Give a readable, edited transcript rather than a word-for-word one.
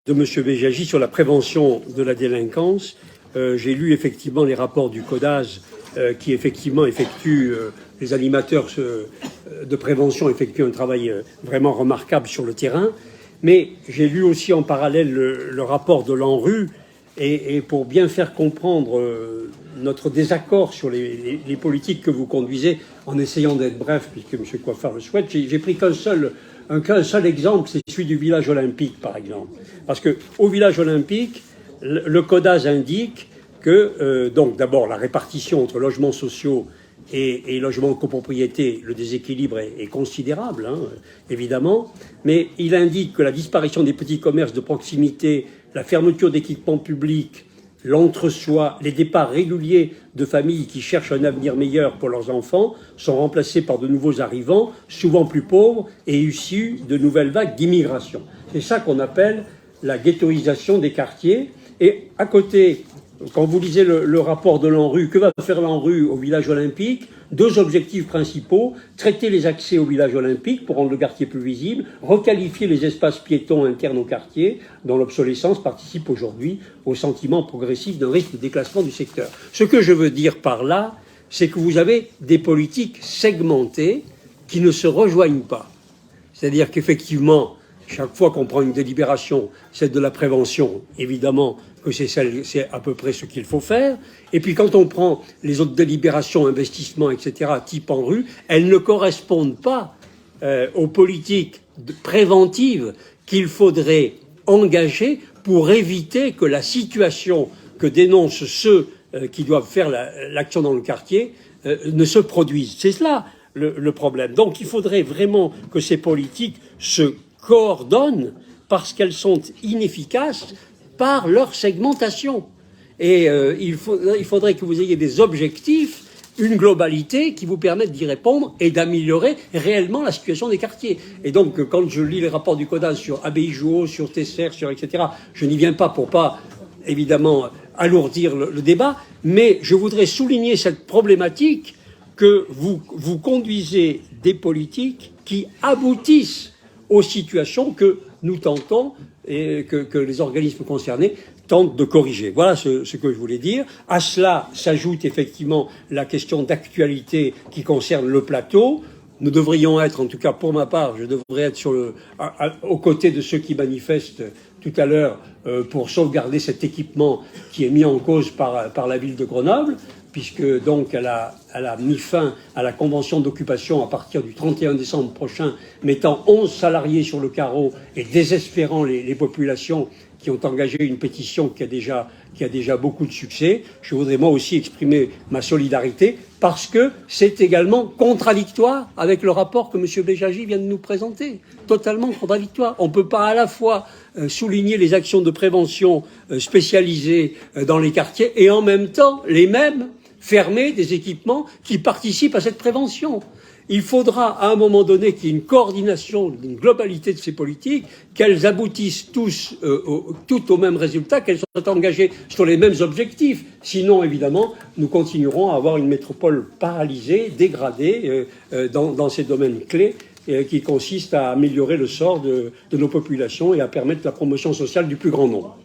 de M. Béjaji sur la prévention de la délinquance. J'ai lu effectivement les rapports du CODAS qui effectivement les animateurs de prévention effectuent un travail vraiment remarquable sur le terrain. Mais j'ai lu aussi en parallèle le rapport de l'ANRU et pour bien faire comprendre notre désaccord sur les politiques que vous conduisez, en essayant d'être bref, puisque M. Coiffard le souhaite, j'ai pris qu'un seul exemple, c'est celui du village olympique, par exemple. Parce qu'au village olympique, le CODAS indique que, donc d'abord, la répartition entre logements sociaux et logements en copropriété, le déséquilibre est considérable, hein, évidemment, mais il indique que la disparition des petits commerces de proximité, la fermeture d'équipements publics, l'entre-soi, les départs réguliers de familles qui cherchent un avenir meilleur pour leurs enfants sont remplacés par de nouveaux arrivants, souvent plus pauvres et issus de nouvelles vagues d'immigration. C'est ça qu'on appelle la ghettoisation des quartiers. Et à côté, quand vous lisez le rapport de l'ANRU, que va faire l'ANRU au village olympique? Deux objectifs principaux: traiter les accès au village olympique pour rendre le quartier plus visible, requalifier les espaces piétons internes au quartier, dont l'obsolescence participe aujourd'hui au sentiment progressif d'un risque de déclassement du secteur. Ce que je veux dire par là, c'est que vous avez des politiques segmentées qui ne se rejoignent pas. C'est-à-dire qu'effectivement, chaque fois qu'on prend une délibération, celle de la prévention, évidemment que c'est à peu près ce qu'il faut faire. Et puis quand on prend les autres délibérations, investissements, etc., type ANRU, elles ne correspondent pas aux politiques préventives qu'il faudrait engager pour éviter que la situation que dénoncent ceux qui doivent faire l'action dans le quartier ne se produise. C'est cela le problème. Donc il faudrait vraiment que ces politiques se coordonnent parce qu'elles sont inefficaces par leur segmentation. Et il faudrait que vous ayez des objectifs, une globalité qui vous permette d'y répondre et d'améliorer réellement la situation des quartiers. Et donc, quand je lis les rapports du CODAS sur Abbaye-Jouot, sur Tesser, sur etc., je n'y viens pas pour pas, évidemment, alourdir le débat, mais je voudrais souligner cette problématique que vous conduisez des politiques qui aboutissent aux situations que nous tentons et que les organismes concernés tentent de corriger. Voilà ce que je voulais dire. À cela s'ajoute effectivement la question d'actualité qui concerne le plateau. Nous devrions être, en tout cas pour ma part, je devrais être aux côtés de ceux qui manifestent tout à l'heure pour sauvegarder cet équipement qui est mis en cause par la ville de Grenoble, puisque donc elle a mis fin à la convention d'occupation à partir du 31 décembre prochain, mettant 11 salariés sur le carreau et désespérant les populations qui ont engagé une pétition qui a déjà beaucoup de succès. Je voudrais moi aussi exprimer ma solidarité parce que c'est également contradictoire avec le rapport que M. Béjaji vient de nous présenter. Totalement contradictoire. On ne peut pas à la fois souligner les actions de prévention spécialisées dans les quartiers et en même temps les mêmes fermer des équipements qui participent à cette prévention. Il faudra à un moment donné qu'il y ait une coordination, une globalité de ces politiques, qu'elles aboutissent toutes au même résultat, qu'elles soient engagées sur les mêmes objectifs. Sinon, évidemment, nous continuerons à avoir une métropole paralysée, dégradée dans ces domaines clés qui consistent à améliorer le sort de nos populations et à permettre la promotion sociale du plus grand nombre.